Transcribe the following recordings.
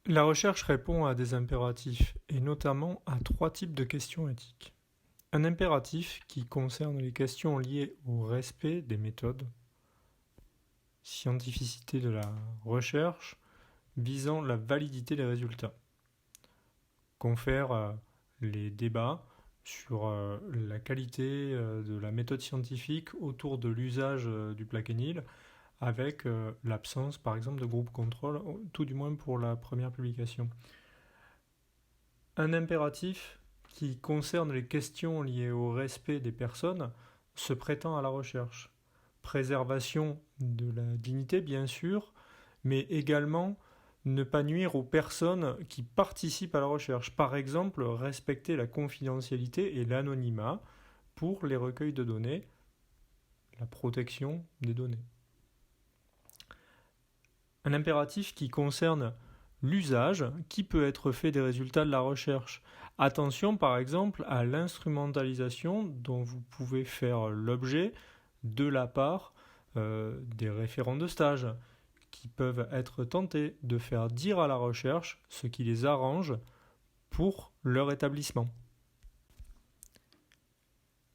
La recherche répond à des impératifs, et notamment à trois types de questions éthiques. Un impératif qui concerne les questions liées au respect des méthodes, scientificité de la recherche, visant la validité des résultats. Confère les débats sur la qualité de la méthode scientifique autour de l'usage du plaquenil, avec l'absence par exemple de groupe contrôle, tout du moins pour la première publication. Un impératif qui concerne les questions liées au respect des personnes se prêtant à la recherche. Préservation de la dignité, bien sûr, mais également ne pas nuire aux personnes qui participent à la recherche. Par exemple, respecter la confidentialité et l'anonymat pour les recueils de données, la protection des données. Un impératif qui concerne l'usage qui peut être fait des résultats de la recherche. Attention par exemple à l'instrumentalisation dont vous pouvez faire l'objet de la part des référents de stage qui peuvent être tentés de faire dire à la recherche ce qui les arrange pour leur établissement.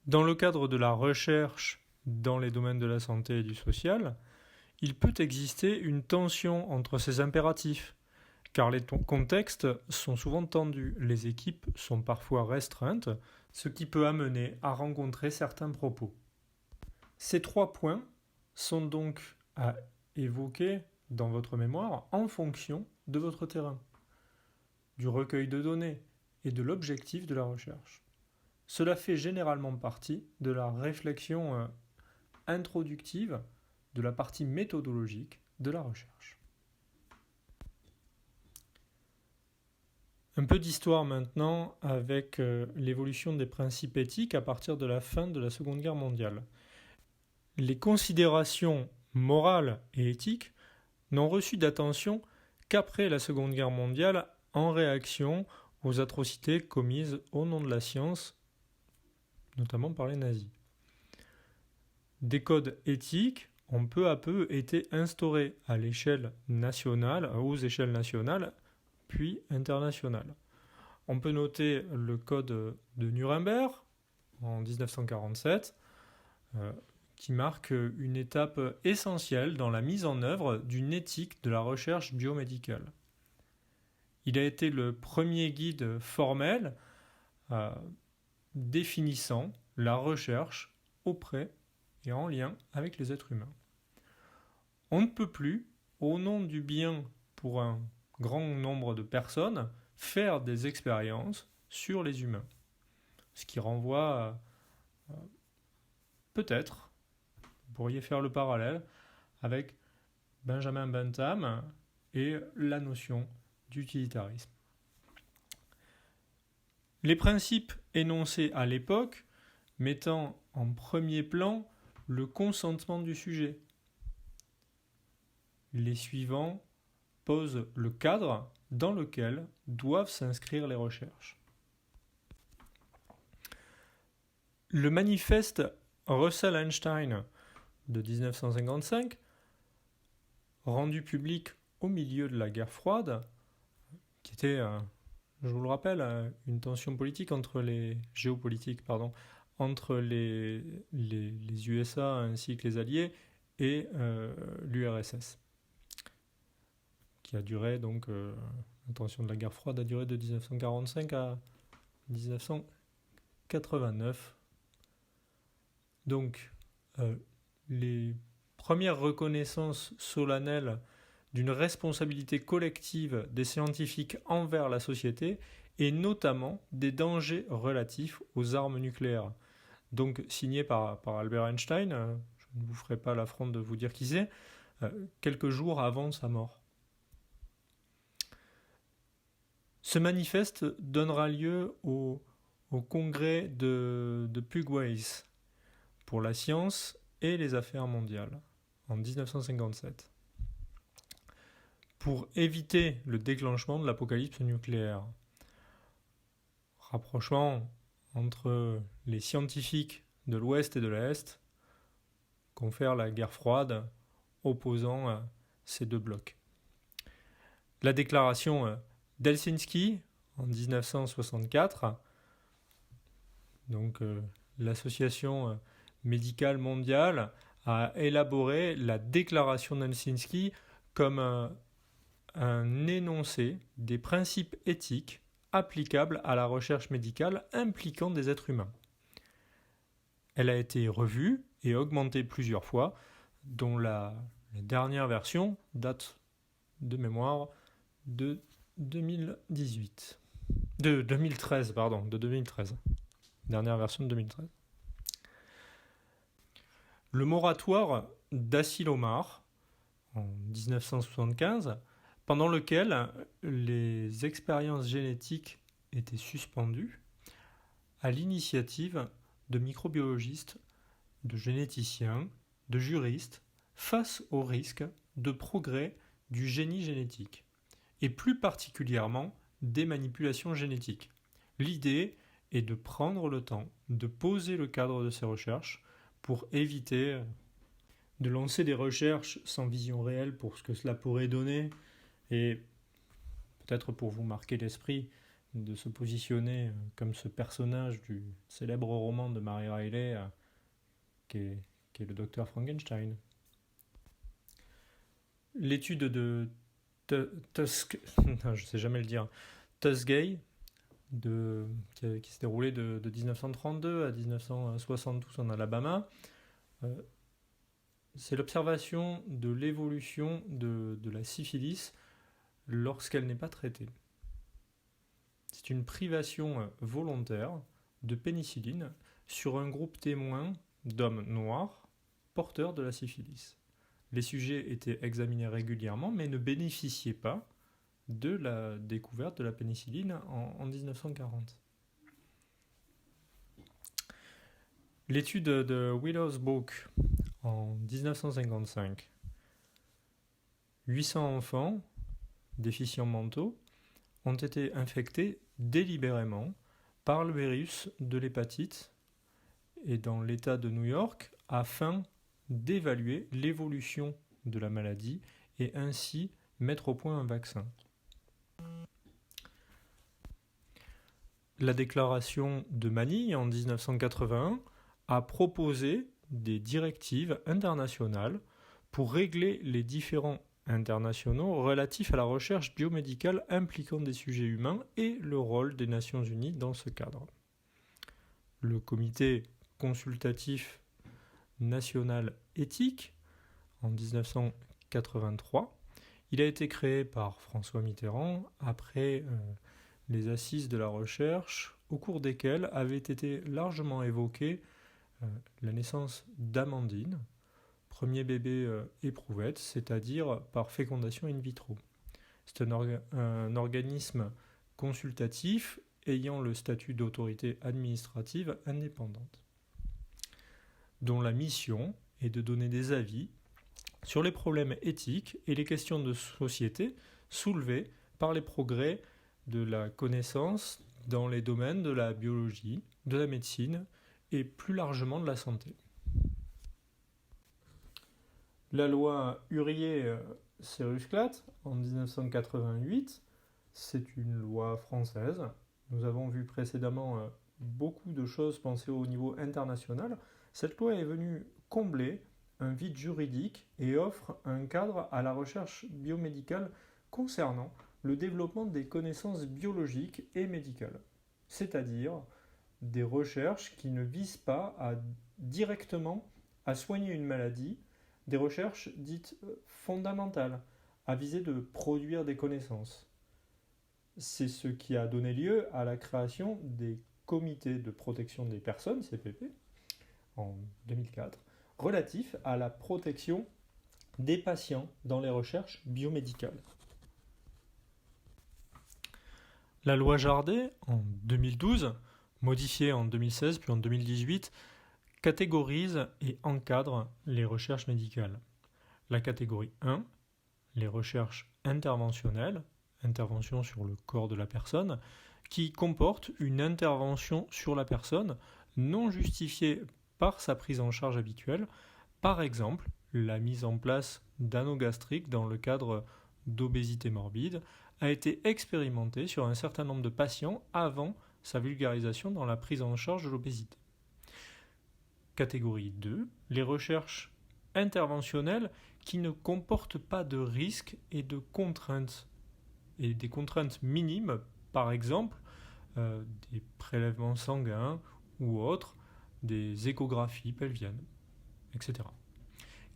Dans le cadre de la recherche dans les domaines de la santé et du social, il peut exister une tension entre ces impératifs, car les contextes sont souvent tendus, les équipes sont parfois restreintes, ce qui peut amener à rencontrer certains propos. Ces trois points sont donc à évoquer dans votre mémoire en fonction de votre terrain, du recueil de données et de l'objectif de la recherche. Cela fait généralement partie de la réflexion introductive de la partie méthodologique de la recherche. Un peu d'histoire maintenant avec l'évolution des principes éthiques à partir de la fin de la Seconde Guerre mondiale. Les considérations morales et éthiques n'ont reçu d'attention qu'après la Seconde Guerre mondiale en réaction aux atrocités commises au nom de la science, notamment par les nazis. Des codes éthiques ont peu à peu été instaurés à l'échelle nationale, aux échelles nationales, puis internationales. On peut noter le code de Nuremberg en 1947, qui marque une étape essentielle dans la mise en œuvre d'une éthique de la recherche biomédicale. Il a été le premier guide formel définissant la recherche auprès et en lien avec les êtres humains. On ne peut plus, au nom du bien pour un grand nombre de personnes, faire des expériences sur les humains. Ce qui renvoie peut-être, vous pourriez faire le parallèle avec Benjamin Bentham et la notion d'utilitarisme. Les principes énoncés à l'époque mettant en premier plan le consentement du sujet. Les suivants posent le cadre dans lequel doivent s'inscrire les recherches. Le manifeste Russell-Einstein de 1955, rendu public au milieu de la guerre froide, qui était, je vous le rappelle, une tension politique géopolitique entre les USA ainsi que les Alliés et l'URSS, qui a duré donc la tension de la guerre froide a duré de 1945 à 1989. Donc les premières reconnaissances solennelles d'une responsabilité collective des scientifiques envers la société et notamment des dangers relatifs aux armes nucléaires. Donc signé par Albert Einstein, je ne vous ferai pas l'affront de vous dire qui c'est, quelques jours avant sa mort. Ce manifeste donnera lieu au congrès de Pugways pour la science et les affaires mondiales en 1957 pour éviter le déclenchement de l'apocalypse nucléaire. Rapprochement entre les scientifiques de l'Ouest et de l'Est confère la guerre froide opposant ces deux blocs. La déclaration d'Helsinki en 1964, donc l'association médicale mondiale a élaboré la déclaration d'Helsinki comme un énoncé des principes éthiques applicables à la recherche médicale impliquant des êtres humains. Elle a été revue et augmentée plusieurs fois, dont la dernière version date de mémoire de 2013. Dernière version de 2013. Le moratoire d'Asilomar, en 1975, pendant lequel les expériences génétiques étaient suspendues, à l'initiative de microbiologistes, de généticiens, de juristes, face au risque de progrès du génie génétique, et plus particulièrement des manipulations génétiques. L'idée est de prendre le temps de poser le cadre de ces recherches pour éviter de lancer des recherches sans vision réelle pour ce que cela pourrait donner, et peut-être pour vous marquer l'esprit, de se positionner comme ce personnage du célèbre roman de Mary Riley qui est le docteur Frankenstein. L'étude de Tuskegee, qui s'est déroulée de 1932 à 1972 en Alabama, c'est l'observation de l'évolution de la syphilis lorsqu'elle n'est pas traitée. C'est une privation volontaire de pénicilline sur un groupe témoin d'hommes noirs porteurs de la syphilis. Les sujets étaient examinés régulièrement mais ne bénéficiaient pas de la découverte de la pénicilline en 1940. L'étude de Willow's Book en 1955. 800 enfants déficients mentaux ont été infectés délibérément par le virus de l'hépatite et dans l'État de New York afin d'évaluer l'évolution de la maladie et ainsi mettre au point un vaccin. La déclaration de Manille en 1981 a proposé des directives internationales pour régler les différends internationaux relatifs à la recherche biomédicale impliquant des sujets humains et le rôle des Nations Unies dans ce cadre. Le comité consultatif national éthique, en 1983, il a été créé par François Mitterrand après les assises de la recherche, au cours desquelles avait été largement évoquée la naissance d'Amandine, premier bébé éprouvette, c'est-à-dire par fécondation in vitro. C'est un organisme consultatif ayant le statut d'autorité administrative indépendante, dont la mission est de donner des avis sur les problèmes éthiques et les questions de société soulevées par les progrès de la connaissance dans les domaines de la biologie, de la médecine et plus largement de la santé. La loi Hurier-Serusklat en 1988, c'est une loi française. Nous avons vu précédemment beaucoup de choses pensées au niveau international. Cette loi est venue combler un vide juridique et offre un cadre à la recherche biomédicale concernant le développement des connaissances biologiques et médicales, c'est-à-dire des recherches qui ne visent pas directement à soigner une maladie, des recherches dites fondamentales, à viser de produire des connaissances. C'est ce qui a donné lieu à la création des comités de protection des personnes, CPP, en 2004, relatifs à la protection des patients dans les recherches biomédicales. La loi Jardé, en 2012, modifiée en 2016 puis en 2018, catégorise et encadre les recherches médicales. La catégorie 1, les recherches interventionnelles, intervention sur le corps de la personne, qui comporte une intervention sur la personne non justifiée par sa prise en charge habituelle, par exemple la mise en place d'anneaux gastriques dans le cadre d'obésité morbide a été expérimenté sur un certain nombre de patients avant sa vulgarisation dans la prise en charge de l'obésité. Catégorie 2, les recherches interventionnelles qui ne comportent pas de risques et de contraintes, et des contraintes minimes, par exemple des prélèvements sanguins ou autres, des échographies pelviennes, etc.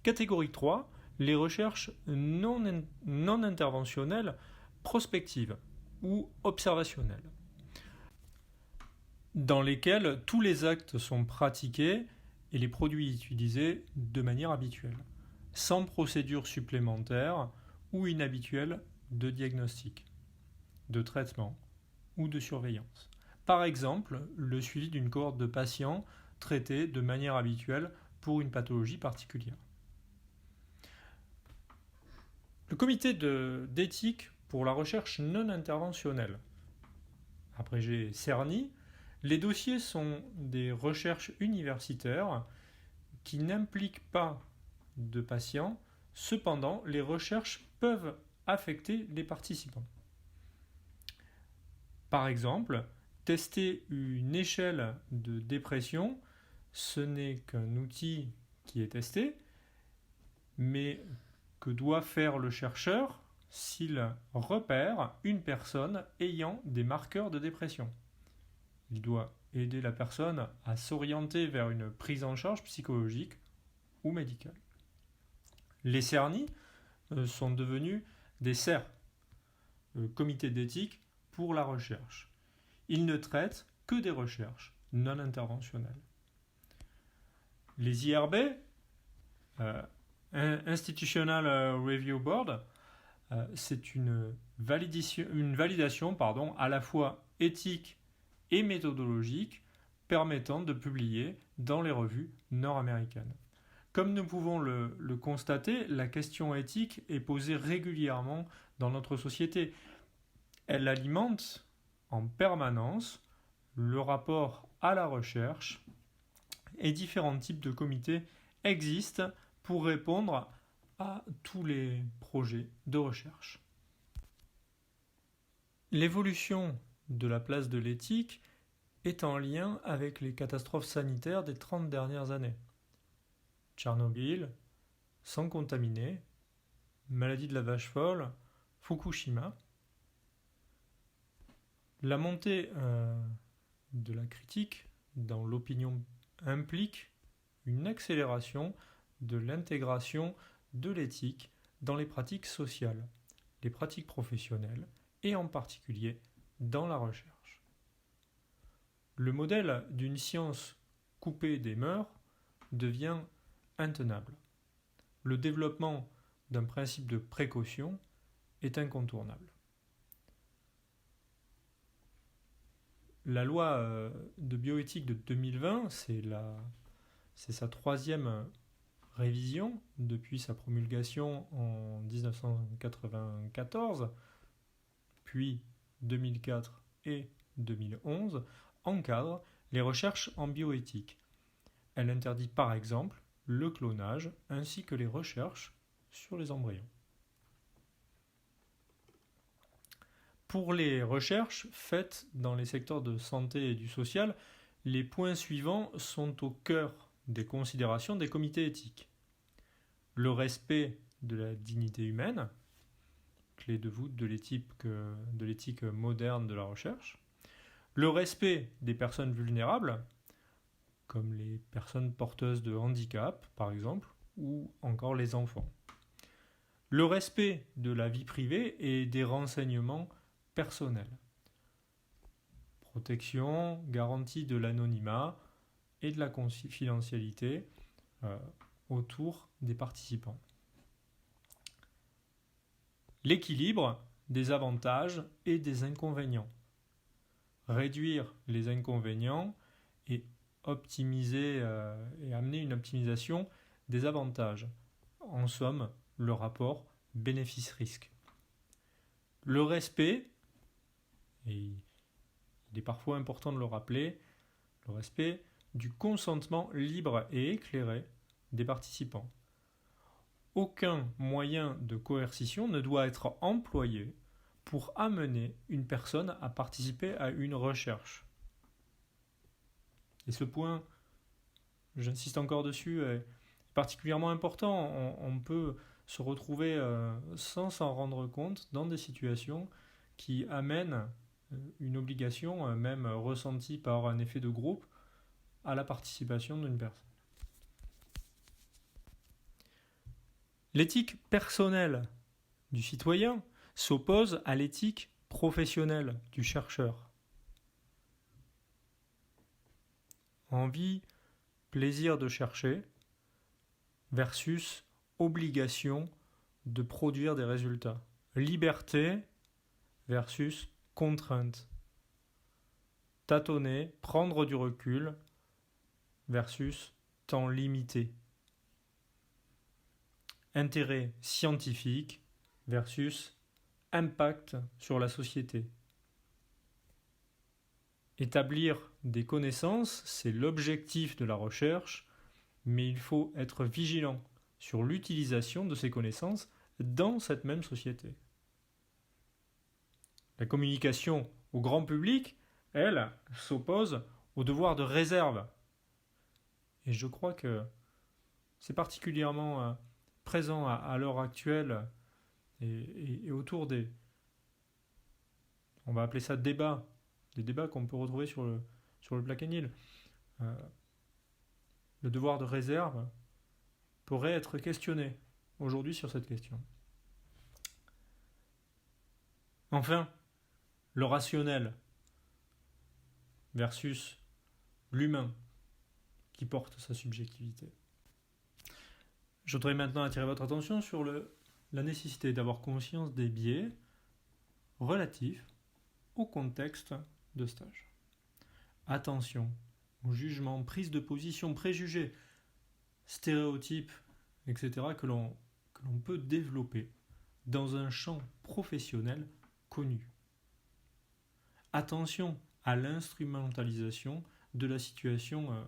Catégorie 3, les recherches non interventionnelles prospectives ou observationnelles, dans lesquelles tous les actes sont pratiqués et les produits utilisés de manière habituelle, sans procédure supplémentaire ou inhabituelle de diagnostic, de traitement ou de surveillance. Par exemple, le suivi d'une cohorte de patients traités de manière habituelle pour une pathologie particulière. Le comité d'éthique pour la recherche non interventionnelle, abrégé CERNI, les dossiers sont des recherches universitaires qui n'impliquent pas de patients, cependant les recherches peuvent affecter les participants. Par exemple, tester une échelle de dépression, ce n'est qu'un outil qui est testé, mais que doit faire le chercheur s'il repère une personne ayant des marqueurs de dépression. Il doit aider la personne à s'orienter vers une prise en charge psychologique ou médicale. Les CERNI sont devenus des CER, comité d'éthique pour la recherche. Ils ne traitent que des recherches non interventionnelles. Les IRB, Institutional Review Board, c'est une validation à la fois éthique et méthodologique permettant de publier dans les revues nord-américaines. Comme nous pouvons le constater, la question éthique est posée régulièrement dans notre société. Elle alimente en permanence le rapport à la recherche et différents types de comités existent pour répondre à tous les projets de recherche. L'évolution de la place de l'éthique est en lien avec les catastrophes sanitaires des 30 dernières années. Tchernobyl, sang contaminé, maladie de la vache folle, Fukushima. La montée de la critique dans l'opinion implique une accélération de l'intégration de l'éthique dans les pratiques sociales, les pratiques professionnelles et en particulier dans la recherche. Le modèle d'une science coupée des mœurs devient intenable. Le développement d'un principe de précaution est incontournable. La loi de bioéthique de 2020, c'est sa troisième révision depuis sa promulgation en 1994, puis 2004 et 2011, encadre les recherches en bioéthique. Elle interdit par exemple le clonage ainsi que les recherches sur les embryons. Pour les recherches faites dans les secteurs de santé et du social, les points suivants sont au cœur des considérations des comités éthiques. Le respect de la dignité humaine, clé de voûte de l'éthique moderne de la recherche. Le respect des personnes vulnérables, comme les personnes porteuses de handicap, par exemple, ou encore les enfants. Le respect de la vie privée et des renseignements personnels. Protection, garantie de l'anonymat et de la confidentialité autour des participants. L'équilibre des avantages et des inconvénients. Réduire les inconvénients et optimiser et amener une optimisation des avantages. En somme, le rapport bénéfice-risque. Le respect, et il est parfois important de le rappeler, le respect du consentement libre et éclairé des participants. aucun moyen de coercition ne doit être employé pour amener une personne à participer à une recherche. Et ce point, j'insiste encore dessus, est particulièrement important. On peut se retrouver sans s'en rendre compte dans des situations qui amènent une obligation, même ressentie par un effet de groupe, à la participation d'une personne. L'éthique personnelle du citoyen s'oppose à l'éthique professionnelle du chercheur. Envie, plaisir de chercher versus obligation de produire des résultats. Liberté versus contrainte. Tâtonner, prendre du recul versus temps limité. Intérêt scientifique versus impact sur la société. Établir des connaissances, c'est l'objectif de la recherche, mais il faut être vigilant sur l'utilisation de ces connaissances dans cette même société. La communication au grand public, elle, s'oppose au devoir de réserve. Et je crois que c'est particulièrement présent à l'heure actuelle et autour des, on va appeler ça débats, des débats qu'on peut retrouver sur le Plaquenil. Le devoir de réserve pourrait être questionné aujourd'hui sur cette question. Enfin, le rationnel versus l'humain qui porte sa subjectivité. Je voudrais maintenant attirer votre attention sur la nécessité d'avoir conscience des biais relatifs au contexte de stage. Attention aux jugements, prises de position, préjugés, stéréotypes, etc. que l'on peut développer dans un champ professionnel connu. Attention à l'instrumentalisation de la situation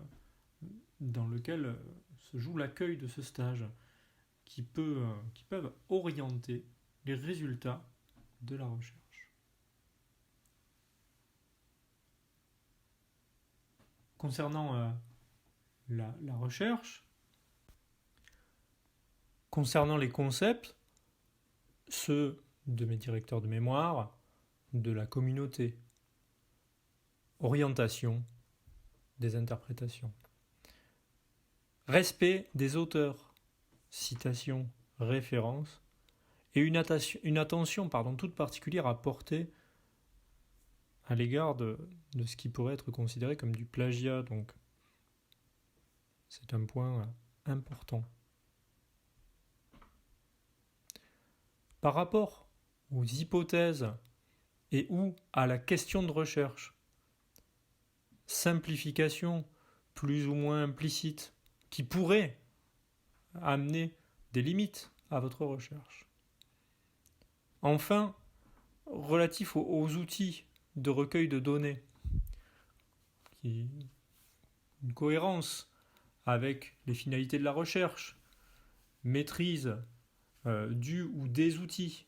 dans laquelle se joue l'accueil de ce stage, qui peuvent orienter les résultats de la recherche. Concernant la recherche, concernant les concepts, ceux de mes directeurs de mémoire, de la communauté, orientation des interprétations, respect des auteurs, citation, référence, et une attention toute particulière à porter à l'égard de ce qui pourrait être considéré comme du plagiat. Donc, c'est un point important. Par rapport aux hypothèses et ou à la question de recherche, simplification plus ou moins implicite qui pourrait amener des limites à votre recherche. Enfin, relatif aux outils de recueil de données, une cohérence avec les finalités de la recherche, maîtrise du ou des outils,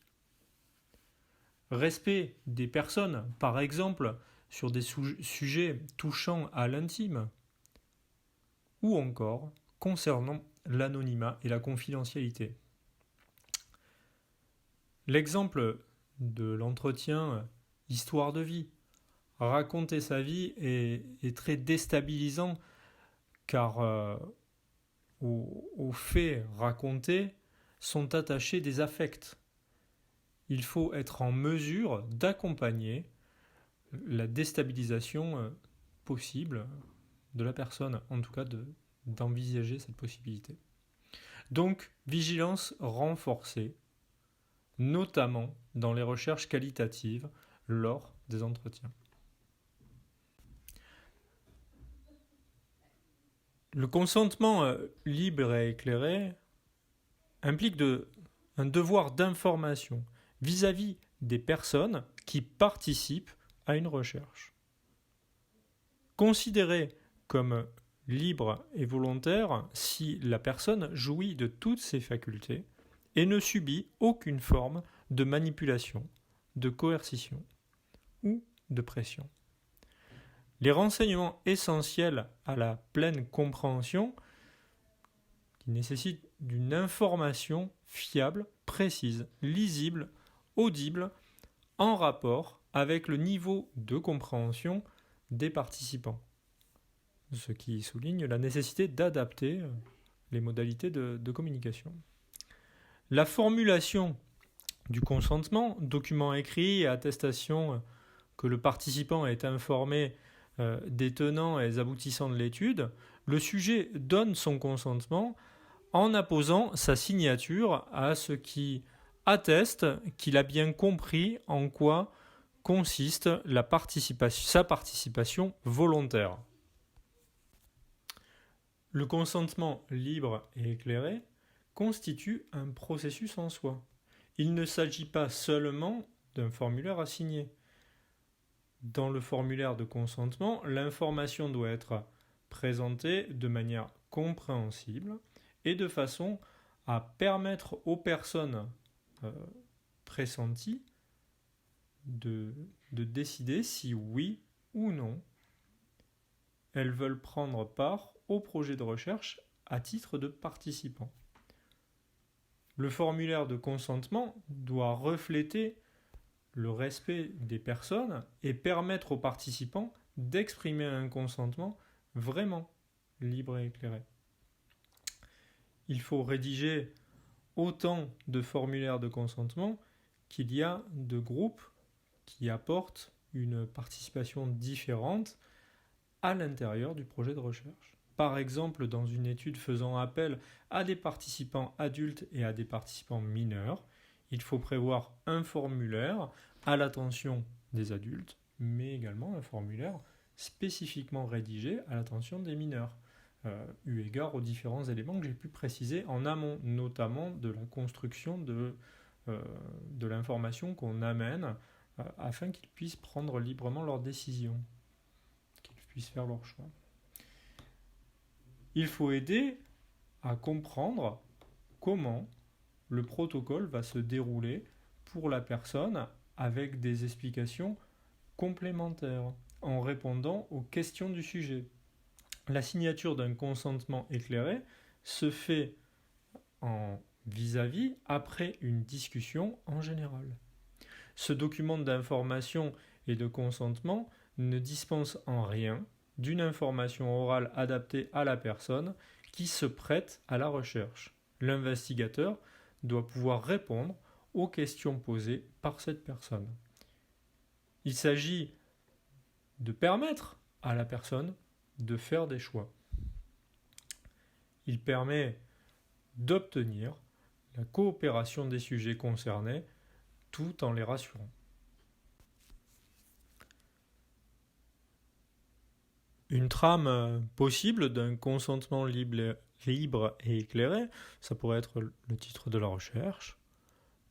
respect des personnes, par exemple, sur des sujets touchant à l'intime, ou encore concernant l'anonymat et la confidentialité. L'exemple de l'entretien histoire de vie, raconter sa vie est très déstabilisant car aux faits racontés sont attachés des affects. Il faut être en mesure d'accompagner la déstabilisation possible de la personne, en tout cas d'envisager cette possibilité. Donc, vigilance renforcée, notamment dans les recherches qualitatives lors des entretiens. Le consentement libre et éclairé implique un devoir d'information vis-à-vis des personnes qui participent à une recherche. Considéré comme libre et volontaire si la personne jouit de toutes ses facultés et ne subit aucune forme de manipulation, de coercition ou de pression. Les renseignements essentiels à la pleine compréhension qui nécessitent d'une information fiable, précise, lisible, audible, en rapport avec le niveau de compréhension des participants. Ce qui souligne la nécessité d'adapter les modalités de communication. La formulation du consentement, document écrit et attestation que le participant est informé des tenants et des aboutissants de l'étude, le sujet donne son consentement en apposant sa signature à ce qui atteste qu'il a bien compris en quoi consiste sa participation volontaire. Le consentement libre et éclairé constitue un processus en soi. Il ne s'agit pas seulement d'un formulaire à signer. Dans le formulaire de consentement, l'information doit être présentée de manière compréhensible et de façon à permettre aux personnes pressenties de décider si oui ou non elles veulent prendre part au projet de recherche à titre de participant. Le formulaire de consentement doit refléter le respect des personnes et permettre aux participants d'exprimer un consentement vraiment libre et éclairé. Il faut rédiger autant de formulaires de consentement qu'il y a de groupes qui apportent une participation différente à l'intérieur du projet de recherche. Par exemple, dans une étude faisant appel à des participants adultes et à des participants mineurs, il faut prévoir un formulaire à l'attention des adultes, mais également un formulaire spécifiquement rédigé à l'attention des mineurs, eu égard aux différents éléments que j'ai pu préciser en amont, notamment de la construction de l'information qu'on amène afin qu'ils puissent prendre librement leurs décisions, qu'ils puissent faire leur choix. Il faut aider à comprendre comment le protocole va se dérouler pour la personne avec des explications complémentaires en répondant aux questions du sujet. La signature d'un consentement éclairé se fait en vis-à-vis après une discussion en général. Ce document d'information et de consentement ne dispense en rien d'une information orale adaptée à la personne qui se prête à la recherche. L'investigateur doit pouvoir répondre aux questions posées par cette personne. Il s'agit de permettre à la personne de faire des choix. Il permet d'obtenir la coopération des sujets concernés tout en les rassurant. Une trame possible d'un consentement libre et éclairé, ça pourrait être le titre de la recherche,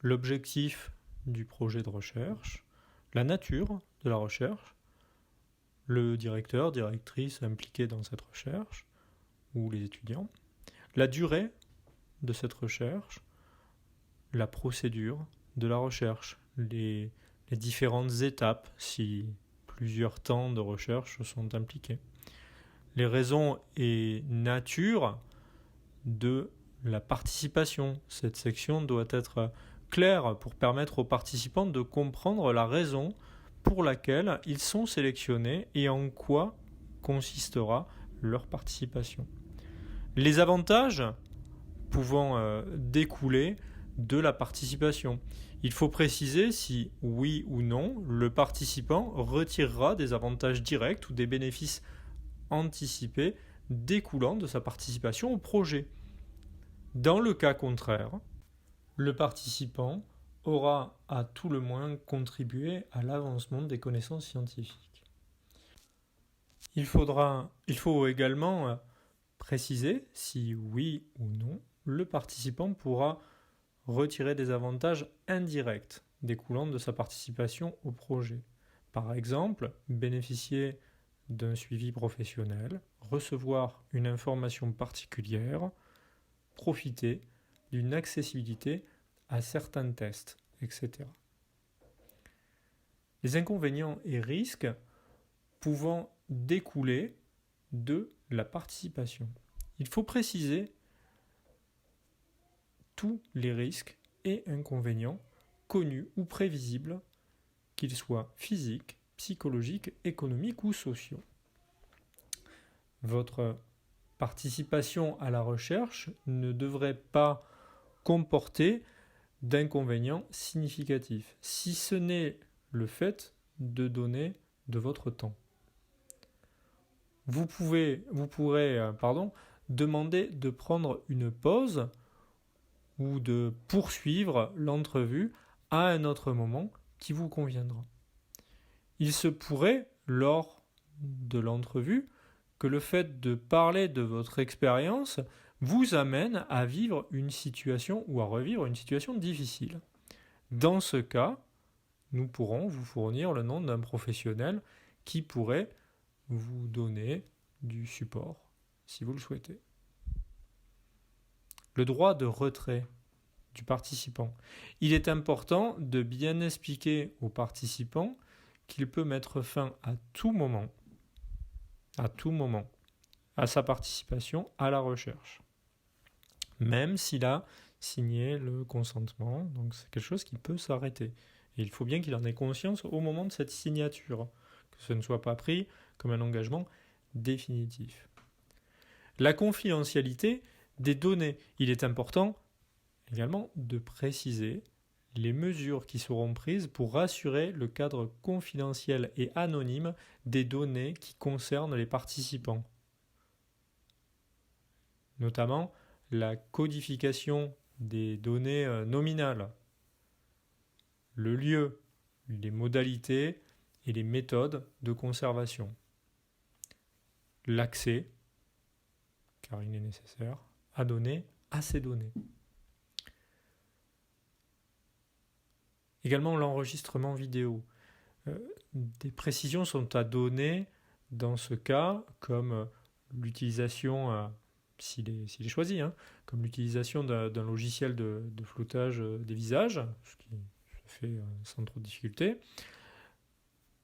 l'objectif du projet de recherche, la nature de la recherche, le directeur, directrice impliqués dans cette recherche, ou les étudiants, la durée de cette recherche, la procédure de la recherche, les différentes étapes si plusieurs temps de recherche sont impliqués, les raisons et nature de la participation. Cette section doit être claire pour permettre aux participants de comprendre la raison pour laquelle ils sont sélectionnés et en quoi consistera leur participation. Les avantages pouvant découler de la participation. Il faut préciser si, oui ou non, le participant retirera des avantages directs ou des bénéfices anticipés découlant de sa participation au projet. Dans le cas contraire, le participant aura à tout le moins contribué à l'avancement des connaissances scientifiques. Il faut également préciser si, oui ou non, le participant pourra retirer des avantages indirects découlant de sa participation au projet. Par exemple, bénéficier d'un suivi professionnel, recevoir une information particulière, profiter d'une accessibilité à certains tests, etc. Les inconvénients et risques pouvant découler de la participation. Il faut préciser tous les risques et inconvénients connus ou prévisibles, qu'ils soient physiques, psychologiques, économiques ou sociaux. Votre participation à la recherche ne devrait pas comporter d'inconvénients significatifs, si ce n'est le fait de donner de votre temps. Vous pourrez demander de prendre une pause ou de poursuivre l'entrevue à un autre moment qui vous conviendra. Il se pourrait, lors de l'entrevue, que le fait de parler de votre expérience vous amène à vivre une situation ou à revivre une situation difficile. Dans ce cas, nous pourrons vous fournir le nom d'un professionnel qui pourrait vous donner du support si vous le souhaitez. Le droit de retrait du participant. Il est important de bien expliquer au participant qu'il peut mettre fin à tout moment à sa participation à la recherche, même s'il a signé le consentement. Donc c'est quelque chose qui peut s'arrêter. Et il faut bien qu'il en ait conscience au moment de cette signature, que ce ne soit pas pris comme un engagement définitif. La confidentialité des données. Il est important également de préciser les mesures qui seront prises pour rassurer le cadre confidentiel et anonyme des données qui concernent les participants. Notamment la codification des données nominales, le lieu, les modalités et les méthodes de conservation, l'accès, car il est nécessaire, à donner à ces données. Également l'enregistrement vidéo. Des précisions sont à donner dans ce cas, comme l'utilisation, s'il est choisi, comme l'utilisation d'un logiciel de floutage des visages, ce qui se fait sans trop de difficulté,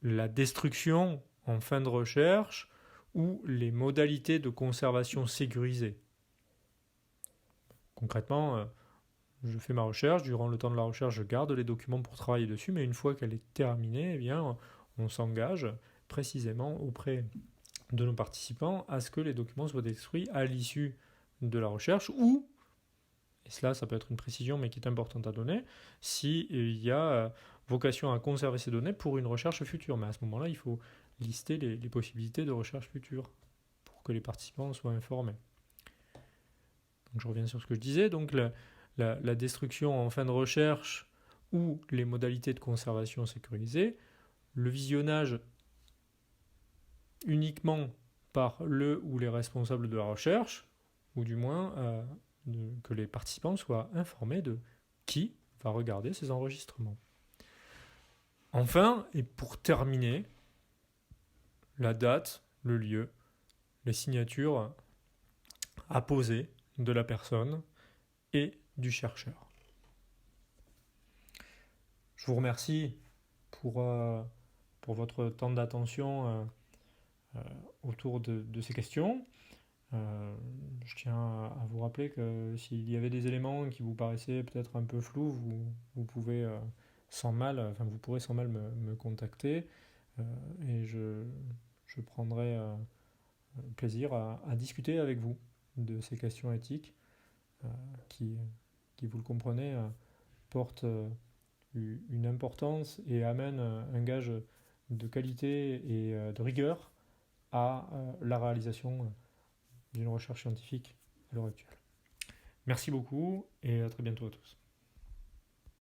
la destruction en fin de recherche ou les modalités de conservation sécurisées. Concrètement, je fais ma recherche, durant le temps de la recherche, je garde les documents pour travailler dessus, mais une fois qu'elle est terminée, eh bien, on s'engage précisément auprès de nos participants à ce que les documents soient détruits à l'issue de la recherche ou, et cela ça peut être une précision mais qui est importante à donner, s'il y a vocation à conserver ces données pour une recherche future. Mais à ce moment-là, il faut lister les possibilités de recherche future pour que les participants soient informés. Donc je reviens sur ce que je disais. Donc la destruction en fin de recherche ou les modalités de conservation sécurisées, le visionnage uniquement par le ou les responsables de la recherche, ou du moins que les participants soient informés de qui va regarder ces enregistrements. Enfin, et pour terminer, la date, le lieu, les signatures apposées de la personne et du chercheur. Je vous remercie pour votre temps d'attention autour de ces questions. Je tiens à vous rappeler que s'il y avait des éléments qui vous paraissaient peut-être un peu flous, vous pourrez sans mal me contacter et je prendrai plaisir à discuter avec vous de ces questions éthiques qui, vous le comprenez, portent une importance et amènent un gage de qualité et de rigueur à la réalisation d'une recherche scientifique à l'heure actuelle. Merci beaucoup et à très bientôt à tous.